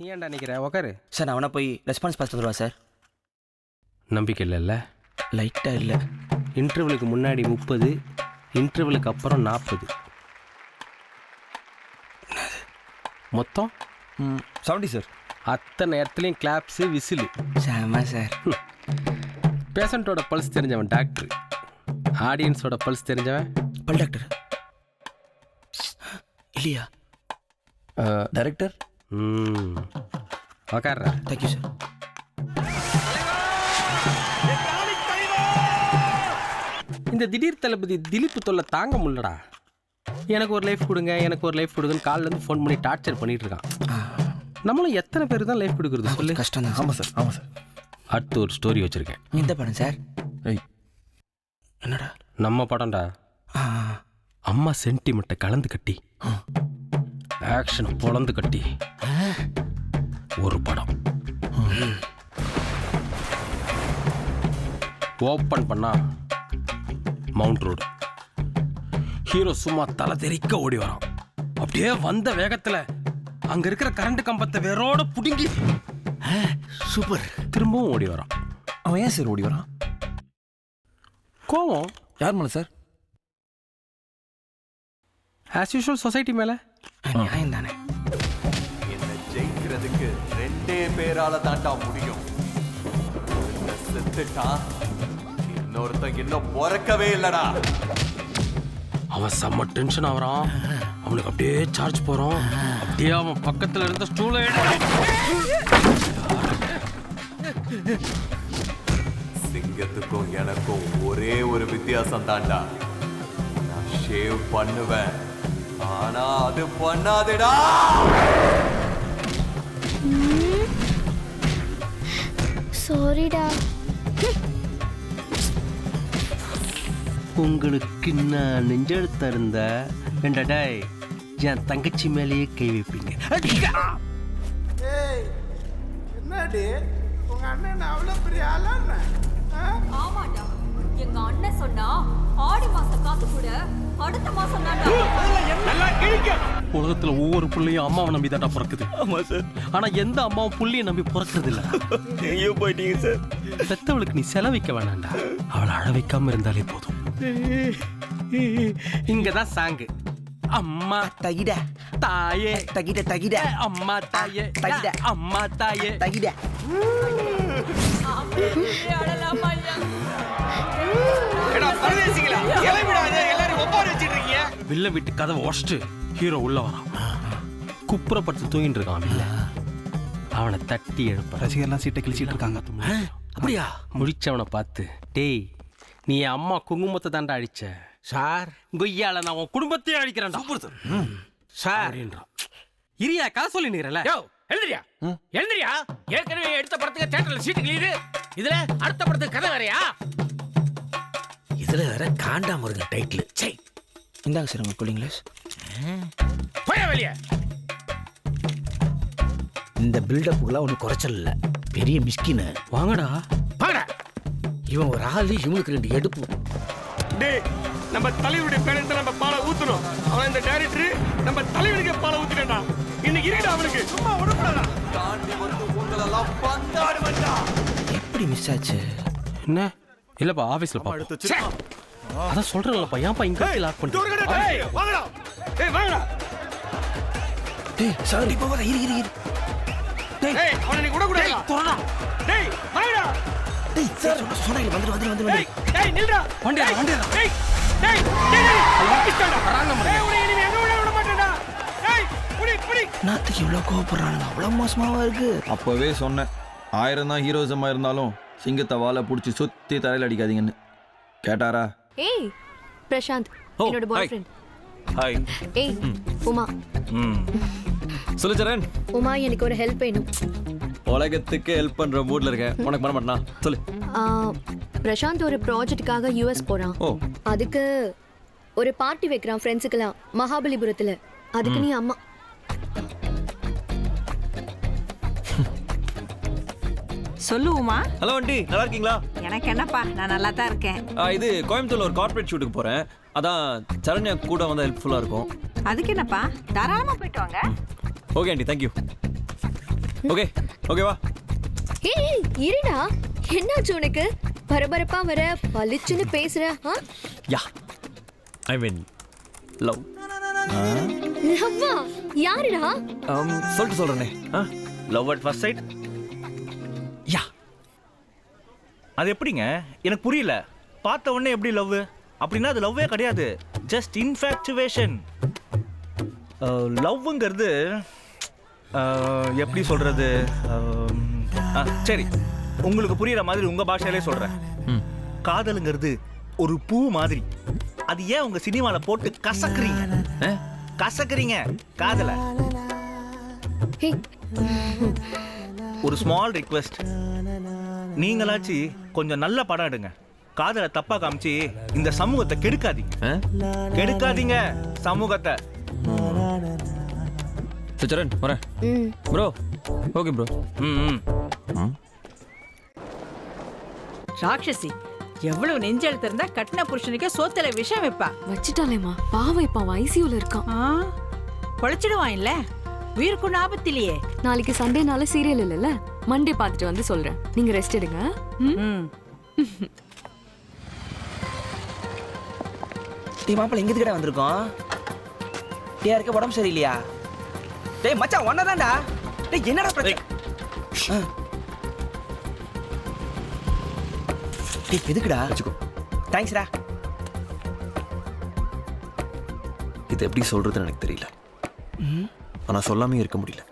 நீ ஏன்டா நிற்கிற உக்காரு. சார் நான் அவனை போய் ரெஸ்பான்ஸ் பார்த்து வந்துடுவா சார். நம்பிக்கை இல்லைல்ல? லைட்டாக இல்லை. இன்டர்வலுக்கு முன்னாடி 30, இன்டர்வலுக்கு அப்புறம் 40. மொத்தம் 70 சார். அத்தனை இடத்துலையும் கிளாப்ஸு விசிலு. சாமா சார். பேஷண்ட்டோட பல்ஸ் தெரிஞ்சவன் டாக்டர், ஆடியன்ஸோட பல்ஸ் தெரிஞ்சவன் பல் டாக்டர் இல்லையா? டைரக்டர். உக்கார்றா. Thank you sir. இந்த திடீர் தளபதி திலீப் தொல்லை தாங்க முடியலடா. எனக்கு ஒரு லைஃப் கொடுங்க, எனக்கு ஒரு லைஃப் கொடுங்கன்னு காலிலேருந்து ஃபோன் பண்ணி டார்ச்சர் பண்ணிட்டு இருக்கான். நம்மளும் எத்தனை பேர் தான் லைஃப் கொடுக்குறது சொல்லு? கஷ்டம் தான். ஆமாம் சார், ஆமாம் சார். அடுத்து ஒரு ஸ்டோரி வச்சுருக்கேன். இந்த படம் சார்? என்னடா? நம்ம படம்டா. அம்மா சென்டிமெண்ட்டை கலந்து கட்டி, ஆக்ஷனை பொழந்து கட்டி ஒரு படம். ஓப்பன் பண்ணா மவுண்ட் ரோடு. ஹீரோ சும்மா தலை தெறிக்க ஓடி வரான். அப்படியே வந்த வேகத்தில் அங்க இருக்கிற கரண்ட் கம்பத்தை வேரோட புடுங்கி சூப்பர் திரும்பவும் ஓடி வரான். அவன் ஏன் சார் ஓடி வரான்? கோவம். யார் மேலே சார்? ஆஸ் யூஷுவல் சொசைட்டி மேலே. நியாயம் தானே. என்ன ஜெயிக்கிறதுக்கு 2 பேரால தாண்டா முடியும். செத்துட்டான், இன்னொருத்தன் இன்னும் பிறக்கவே இல்லடா. அவன் செம்ம டென்ஷன் ஆகிறான். அவனுக்கு அப்படியே சார்ஜ் போகிறோம். அப்படியே அவன் பக்கத்தில் இருந்த ஸ்டூலை சிங்கத்துக்கும் எனக்கும் ஒரே ஒரு வித்தியாசம் தாண்டா. நான் ஷேவ் பண்ணுவேன், ஆனா அது பண்ணாதடா. சாரிடா. உங்களுக்கு நான் நெஞ்செழுத்த இருந்த டேய் என் தங்கச்சி மேலேயே கை வைப்பீங்க. என்னடி உங்க அண்ணன் அவ்வளவு பெரிய ஆளா? ஆமாடா, எங்க அண்ணன் சொன்னா ஆடி மாசம் காத்து கூட அடுத்த மாசம் உலகத்துல ஒவ்வொரு புள்ளையும் அம்மாவை நம்பி தாண்டா பிறக்குது. ஆமாம் சார். ஆனா எந்த அம்மாவும் புள்ளையை நம்பி பிறக்கிறது இல்ல. எங்கேயோ போயிட்டீங்க சார். பெத்தவளுக்கு நீ செலவிக்க வேணாண்டா, அவளை அழ வைக்காம இருந்தாலே போதும். இங்கதான் சாங்கு. அம்மா தகிட தாயே தகிட தகிட அம்மா தாயே தகிட அம்மா தாயே தகிட. வில்ல விட்டு கதவை உடச்சிட்டு ஹீரோ உள்ள வரான். குப்புறப்பட்டு தூங்கிட்டு இருக்கான் வில்ல. அவனை தட்டி எழுப்ப ரசிகர்லாம் சீட்டை கிழிச்சிட்டு இருக்காங்க. அப்படியா? முடிச்சவனை பார்த்து, டேய் நீ என் அம்மா குங்குமத்தை தாண்டா அடிச்ச சார். கொய்யால நான் உன் குடும்பத்தையும் அடிக்கிறேன்டா. சார் இரியா கதை சொல்லி நிக்கிறல. எழுதுறியா எழுதுறியா? ஏற்கனவே எடுத்த படத்துக்கு தியேட்டர்ல சீட்டு கிழியுது, இதுல அடுத்த படத்துக்கு கதை வேறையா? இதுல வேற காண்டாமிருங்க டைட்டில். சை, இந்தாங்க சார் உங்க கூலிங் கிளாஸ். போய வெளியே. இந்த பில்டப்புக்கெல்லாம் ஒன்றும் குறைச்சல் இல்லை. பெரிய மிஸ்கின்னு. வாங்கடா பாங்கடா. இவன் ஒரு ஆளு, இவனுக்கு 2 எடுப்பு. டேய், நம்ம தலைவருடைய பேரண்ட்ல நம்ம பாலை ஊத்தணும். அவன் இந்த டைரக்டர் நம்ம தலைவருக்கு பாலை ஊத்திட்டா. இன்னைக்கு இருக்கடா அவனுக்கு. சும்மா விடக்கூடாதா? தாண்டி வந்து உங்களெல்லாம் பந்தாடு வந்தா. எப்படி மிஸ் ஆச்சு? என்ன? இல்லப்பா ஆபீஸ்ல பாப்போம். அதான் சொல்றேன்லப்பா, ஏன்ப்பா இங்க லாக் பண்ணிட்டு? டேய் வாங்கடா. டேய் வாங்கடா. டேய் சார் இப்போ வர. இரு இரு இரு. டேய் அவனை நீ கூட கூடாதா? போடா. டேய் வாங்கடா. டேய் சார் சொன்னாங்க வந்து. டேய் டேய் நில்றா. வண்டியா வண்டியா. டேய் டேய் டேய் லக்கிஸ்டா. டேய் உன்னை இனிமே எங்க விட மாட்டேன்டா. டேய் புடி. நாத்துக்கு இவ்வளோ கோவப்படுறானுங்க. அவ்வளோ மோசமாவா இருக்கு? அப்போவே சொன்னேன், 1000 தான் ஹீரோசமாக இருந்தாலும் சிங்கத்தை வாழை பிடிச்சி சுற்றி தரையில் அடிக்காதீங்கன்னு. கேட்டாரா? ஏய் பிரசாந்த், என்னோட பாய் ஃப்ரெண்ட். ஹாய். ஏய் உமா. சொல்லு சரண். உமா, எனக்கு ஒரு ஹெல்ப் வேணும். உலகத்துக்கு ஹெல்ப் பண்ணுற மூடில் இருக்கேன், உனக்கு பண்ண மாட்டேனா? சொல்லு. பிரசாந்த் ஒரு ப்ராஜெக்டுக்காக US போறான். ஓ. அதுக்கு ஒரு பார்ட்டி வைக்கிறான் ஃப்ரெண்ட்ஸுக்கெல்லாம் மகாபலிபுரத்துல. அதுக்கு நீ அம்மா. சொல்லுவோமா? ஹலோ ஆண்டி, நல்லா இருக்கீங்களா? எனக்கு என்னப்பா, நான் நல்லா தான் இருக்கேன். இது கோயம்புத்தூர்ல ஒரு கார்ப்பரேட் ஷூட்டுக்கு போகிறேன். அதான் சரண்யா கூட வந்தால் ஹெல்ப்ஃபுல்லாக இருக்கும். அதுக்கு என்னப்பா, தாராளமா போயிட்டு வாங்க. Okay aunty, thank you. ஓகே ஓகேவா? ஏய் இருடா, என்னாச்சு உனக்கு? பரபரப்பா வர பளிச்சுன்னு பேசுற. Yeah I mean love. லவ்வா? யாருடா? சொல்லிட்டு சொல்றேனே. Love at first sight? Yeah. அது எப்படிங்க? எனக்கு புரியல. பார்த்த உடனே எப்படி லவ்? அப்படின்னா அது லவ்வே கிடையாது, ஜஸ்ட் இன்ஃபேக்சுவேஷன். லவ்ங்கிறது எப்படி சொல்றது? சரி, உங்களுக்கு புரியுற மாதிரி உங்க பாஷையிலே சொல்றேன். காதலுங்கிறது ஒரு பூ மாதிரி. அது ஏன் உங்க சினிமால போட்டு கசக்குறீங்க காதல? ஒரு ஸ்மால் ரிக்வெஸ்ட், நீங்களாச்சு கொஞ்சம் நல்ல படம் எடுங்க. காதலை தப்பா காமிச்சு இந்த சமூகத்தை கெடுக்காதீங்க சமூகத்தை. சச்சரன் வரேன் ப்ரோ. Okay bro. ராட்சசி எவ்வளவு நெஞ்செழுத்து இருந்தா கட்டின புருஷனுக்கே சோத்துல விஷம் வைப்பா. வச்சிட்டாலேம்மா, பாவம் இப்ப ஐசியூல இருக்கான். பொழைச்சிடுவான் இல்ல, உயிருக்கு ஆபத்திலேயே. நாளைக்கு சண்டேனால சீரியல் இல்லைல்ல, மண்டே பார்த்துட்டு வந்து சொல்றேன். நீங்க ரெஸ்ட் எடுங்க. மாப்பிள்ள எங்க கிட்ட வந்திருக்கோம்? யாருக்கு உடம்பு சரியில்லையா? டேய் மச்சான் ஒன்னதான்டா. டேய் என்னடா பிரச்சனை? டேய் எதுக்குடா? வச்சுக்கோ. தேங்க்ஸ்டா. இது எப்படி சொல்றதுன்னு எனக்கு தெரியல, ஆனா சொல்லாமே இருக்க முடியல.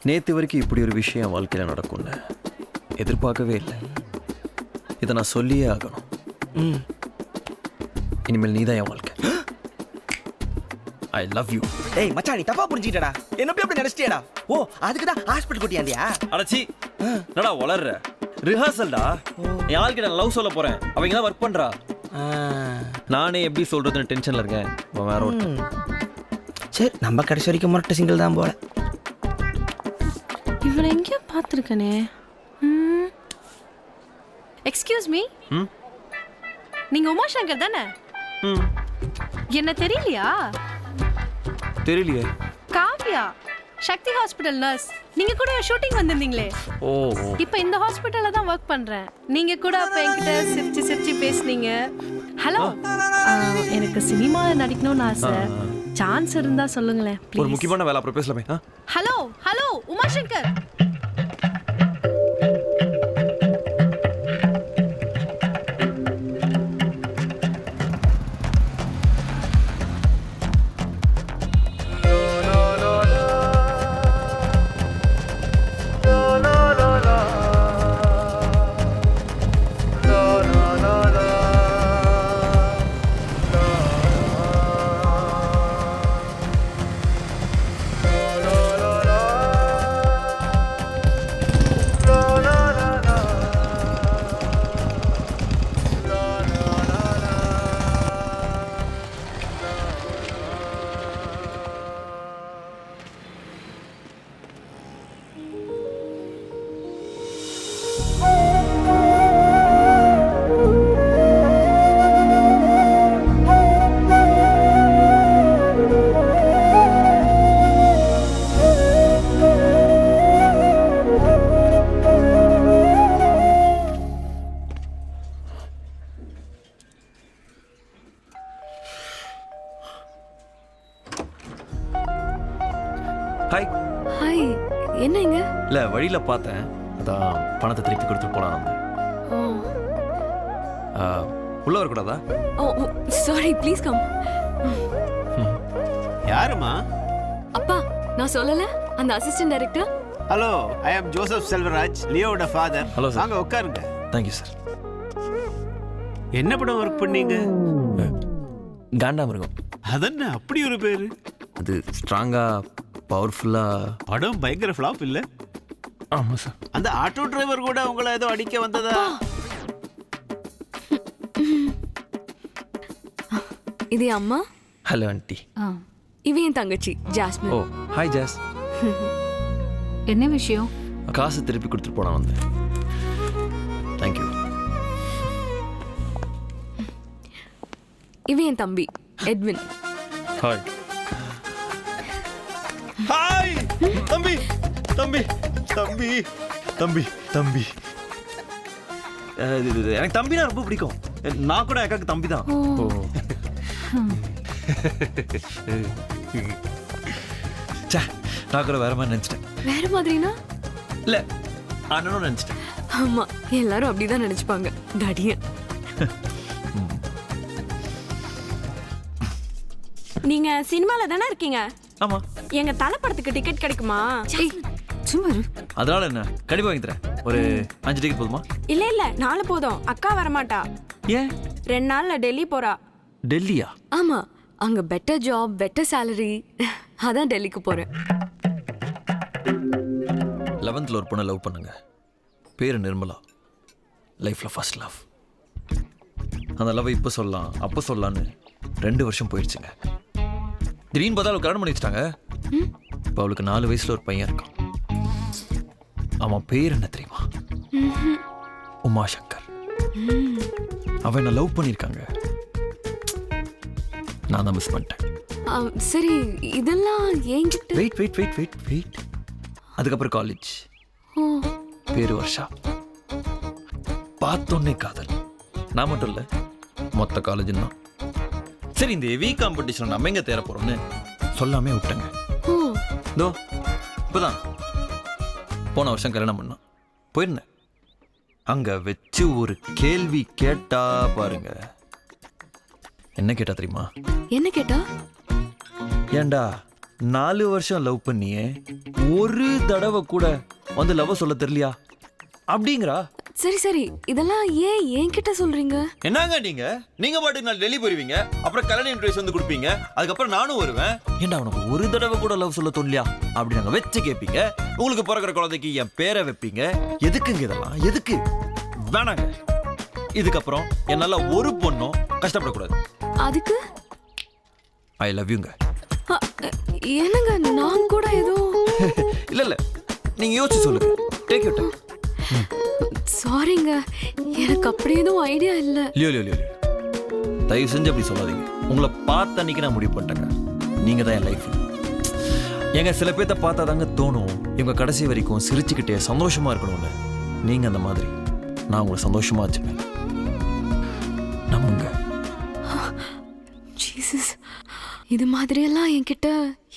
நேத்து வரைக்கும் இப்படி ஒரு விஷயம் என் வாழ்க்கையில நடக்கும்னு எதிர்பார்க்கவே இல்லை. இதை நான் சொல்லியே ஆகணும். இனிமேல் நீதான் என் வாழ்க்கை. I love you. டேய் மச்சான், நீ தப்பா புரிஞ்சிட்டடா. என்ன போய் அப்படி நினைச்சிட்டியாடா? ஓ, அதுக்கு தான் ஹாஸ்பிடல் கூட்டியாண்டியா? அடச்சி, என்னடா வளர்ற? ரிஹர்சல்டா. என் ஆள்கிட்ட நான் லவ் சொல்ல போறேன், அவங்க தான் ஒர்க் பண்றா. நானே எப்படி சொல்றதுன்னு டென்ஷன்ல இருக்கேன். வேற ஒருத்தன். சரி, நம்ம கடைசி வரைக்கும் முரட்டு சிங்கிள் தான் போல. இவனை எங்கேயோ பார்த்துருக்கனே. எக்ஸ்கியூஸ் மீ, நீங்க உமாசங்கர் தானே? என்ன தெரியலையா? தெரியலையே. காவ்யா, சக்தி ஹாஸ்பிடல் நர்ஸ். நீங்க கூட ஷூட்டிங் வந்திருந்தீங்களே. ஓ, இப்போ இந்த ஹாஸ்பிட்டல்ல தான் ஒர்க் பண்றேன். நீங்க கூட அப்ப என்கிட்ட சிரிச்சு பேசுனீங்க. ஹலோ, எனக்கு சினிமால நடிக்கணும்னு ஆசை. சான்ஸ் இருந்தா சொல்லுங்களேன் ஒரு ப்ளீஸ். முக்கியமான வேலை, அப்புறம் பேசலாமே. Hello hello Umashankar. Hi. Hi, என்னங்க? இல்ல, வழியில பார்த்தேன், அதான் பணத்தை திருப்பி கொடுத்து போலாம். உள்ள வரக்கூடாதா? Oh sorry, please come. யாருமா? அப்பா, நான் சொல்லல, அந்த assistant director. Hello, I am Joseph Selvaraj, லியோவோட ஃபாதர். Hello sir. வாங்க உட்காருங்க. Thank you sir. என்ன படம் ஒர்க் பண்ணீங்க? காண்டாமிருகம். அதென்ன அப்படி ஒரு பேரு? அது ஸ்ட்ராங்கா பவர்ஃபுல்லா. படம் பயங்கர ஃப்ளாப் இல்ல? ஆமா சார். அந்த ஆட்டோ டிரைவர் கூட உங்களை ஏதோ அடிக்க வந்ததா? இது என் அம்மா. Hello aunty. இவ என் தங்கச்சி ஜாஸ்மின். ஓ ஹாய் ஜாஸ். என்ன விஷயம்? காசு திருப்பி கொடுத்துட்டு போலாம் வந்தேன். தேங்க்யூ. இவ என் தம்பி எட்வின். ஹாய். ஹாய் தம்பி. தம்பி தம்பி தம்பி தம்பி எனக்கு தம்பினா ரொம்ப பிடிக்கும். நான் கூட அக்காக்கு தம்பி தான். நான் கூட வேற மாதிரி நினைச்சிட்டேன். வேற மாதிரினா? இல்ல அண்ணனும் நினைச்சிட்டேன். ஆமா, எல்லாரும் அப்படிதான் நினைச்சுப்பாங்க. தடிய நீங்க சினிமால தானே இருக்கீங்க? ஆமா. எங்க தலை படத்துக்கு டிக்கெட் கிடைக்குமா? சும்மா அதனால என்ன, கண்டிப்பா வாங்கி தரேன். ஒரு 5 டிக்கெட் போதுமா? இல்ல 4 போதும். அக்கா வரமாட்டா. ஏன்? 2 நாள்ல டெல்லி போறா. டெல்லியா? ஆமா, அங்க பெட்டர் ஜாப், பெட்டர் salary. அதான் டெல்லிக்கு போறேன். 11th ஒரு பொண்ணை லவ் பண்ணுங்க. பேரு நிர்மலா. லைஃப்ல ஃபர்ஸ்ட் லவ். அந்த லவ் இப்போ சொல்லலாம் அப்போ சொல்லலான்னு 2 வருஷம் போயிடுச்சுங்க. திடீர்னு பார்த்தா அவளுக்கு கல்யாணம் பண்ணி வச்சுட்டாங்க. இப்போ அவளுக்கு 4 வயசுல ஒரு பையன் இருக்கான். அவன் பேர் என்ன தெரியுமா? உமாசங்கர். அவன் என்ன லவ் பண்ணியிருக்காங்க. நான் தான் மிஸ் பண்ணிட்டேன். சரி, இதெல்லாம் என்கிட்ட. வெயிட். அதுக்கப்புறம் காலேஜ். பேரு வருஷா. பார்த்தோன்னே காதல். நான் மட்டும் இல்லை, மொத்த காலேஜ் தான். சரி, இந்த ஹெவி காம்படிஷன் நம்ம எங்க தேர போறோம்னு சொல்லாமே விட்டேங்க. இதோ இப்போதான் போன வருஷம் கல்யாணம் பண்ணான். போயிருந்தேன். அங்க வச்சு ஒரு கேள்வி கேட்டா பாருங்க. என்ன கேட்டா தெரியுமா? என்ன கேட்டா? ஏண்டா 4 வருஷம் லவ் பண்ணியே ஒரு தடவை கூட வந்து லவ் சொல்ல தெரியலையா அப்படிங்கிறா. சரி, இதெல்லாம் ஏன் என்கிட்ட சொல்றீங்க? என்னங்க நீங்க பாட்டுக்கு நான் டெல்லி போயிருவீங்க, அப்புறம் கல்யாண இன்ட்ரெஸ்ட் வந்து கொடுப்பீங்க, அதுக்கப்புறம் நானும் வருவேன். ஏண்டா உனக்கு ஒரு தடவை கூட லவ் சொல்ல தோணலையா அப்படி நாங்க வச்சு கேட்பீங்க. உங்களுக்கு பிறகுற குழந்தைக்கு என் பேரை வைப்பீங்க. எதுக்குங்க இதெல்லாம்? எதுக்கு? வேணாங்க. இதுக்கப்புறம் என்னால ஒரு பொண்ணும் கஷ்டப்படக்கூடாது. அதுக்கு ஐ லவ் யூங்க. என்னங்க, நான் கூட ஏதோ இல்ல நீங்க யோசிச்சு சொல்லுங்க. Take you time. சாரிங்க, எனக்கு அப்படி எதுவும் ஐடியா இல்ல. லியோ தயவு செஞ்சு அப்படி சொல்லாதீங்க. உங்களை பார்த்த அன்னைக்கு நான் முடிவு பண்ணிட்டேங்க. நீங்க தான் என் லைஃப். எங்க சில பேர்த்த பார்த்தா தாங்க தோணும் இவங்க கடைசி வரைக்கும் சிரிச்சுக்கிட்டே சந்தோஷமா இருக்கணும்னு. நீங்க அந்த மாதிரி. நான் உங்களை சந்தோஷமா வச்சுப்பேன். நம்புங்க. ஜீசஸ், இது மாதிரியெல்லாம் என்கிட்ட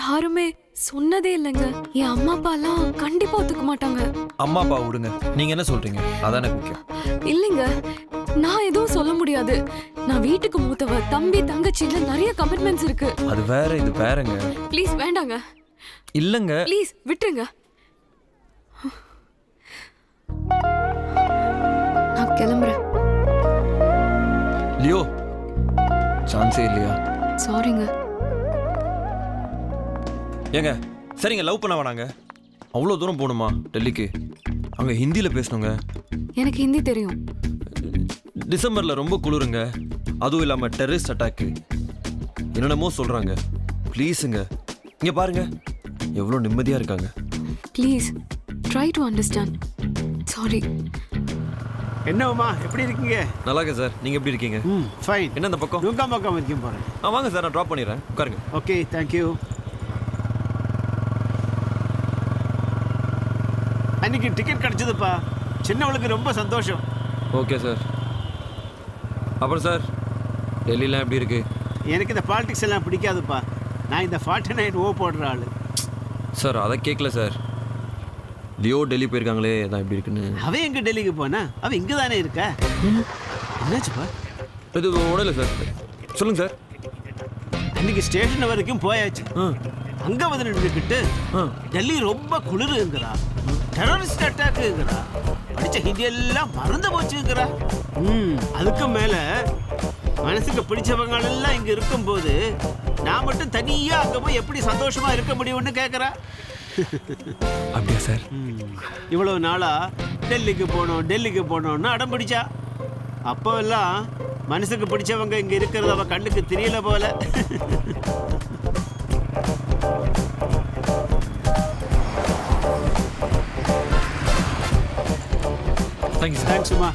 யாருமே சொன்னதே இல்லைங்க. என் அம்மா அப்பாலாம் கண்டிப்பா ஒத்துக்க மாட்டாங்க. அம்மா அப்பா விடுங்க, நீங்க என்ன சொல்றீங்க அதானே முக்கியம். இல்லைங்க, நான் எதுவும் சொல்ல முடியாது. நான் வீட்டுக்கு மூத்தவ, தம்பி தங்கச்சில நிறைய கமிட்மெண்ட்ஸ் இருக்கு. அது வேற, இது வேறங்க. ப்ளீஸ் வேண்டாங்க. இல்லங்க ப்ளீஸ் விட்டுருங்க. நான் கிளம்புறேன். லியோ, சான்ஸே இல்லையா? சாரிங்க. ஏங்க சரிங்க, லவ் பண்ண வேணாங்க. அவ்வளோ தூரம் போகணுமா டெல்லிக்கு? அங்கே ஹிந்தியில் பேசணுங்க. எனக்கு ஹிந்தி தெரியும். டிசம்பரில் ரொம்ப குளிருங்க. அதுவும் இல்லாமல் டெரரிஸ்ட் அட்டாக்கு என்னென்னமோ சொல்கிறாங்க. ப்ளீஸுங்க, இங்கே பாருங்க எவ்வளோ நிம்மதியாக இருக்காங்க. Please try to understand. Sorry. என்னம்மா, எப்படி இருக்கீங்க? நல்லா இருக்கேன் சார். நீங்கள் எப்படி இருக்கீங்க? ஃபைன். என்ன இந்த பக்கம்? நூங்காம்பாக்கம் வரைக்கும் போகிறேன். வாங்க சார், நான் ட்ராப் பண்ணிடுறேன். உட்காருங்க. Okay, thank you. அன்னைக்கு டிக்கெட் கிடைச்சதுப்பா. சின்னவளுக்கு ரொம்ப சந்தோஷம். Okay sir. அப்புறம் சார், டெல்லிலாம் எப்படி இருக்கு? எனக்கு இந்த பாலிடிக்ஸ் எல்லாம் பிடிக்காதுப்பா. நான் இந்த 49 போடுற ஆள். சார் அதை கேட்கல சார். லியோ டெல்லி போயிருக்காங்களே, அதான் எப்படி இருக்குன்னு. அவன் எங்க டெல்லிக்கு போனா? அவன் இங்கே தானே இருக்கா? என்னாச்சுப்பா? இது ஒன்றும் இல்லை சார். சொல்லுங்க சார். அன்னைக்கு ஸ்டேஷன் வரைக்கும் போயாச்சு. அங்க வந்து நின்றுக்கிட்டு டெல்லி ரொம்ப குளிருங்கிறா, டெரரிஸ்ட் அட்டாக்குங்கிறா, படிச்ச ஹிந்தி எல்லாம் மறந்து போச்சுங்கிறா. அதுக்கு மேல மனசுக்கு பிடிச்சவங்க எல்லாம் இங்க இருக்கும்போது நான் மட்டும் தனியா அங்க போய் எப்படி சந்தோஷமா இருக்க முடியும்னு கேக்குறா. அப்படியா சார்? இவ்வளவு நாளா டெல்லிக்கு போனோம்னு அடம் பிடிச்சா. அப்போ எல்லாம் மனசுக்கு பிடிச்சவங்க இங்க இருக்கிறது அவ கண்ணுக்கு தெரியல போல. Thank you sir. தேங்க்ஸ்மா.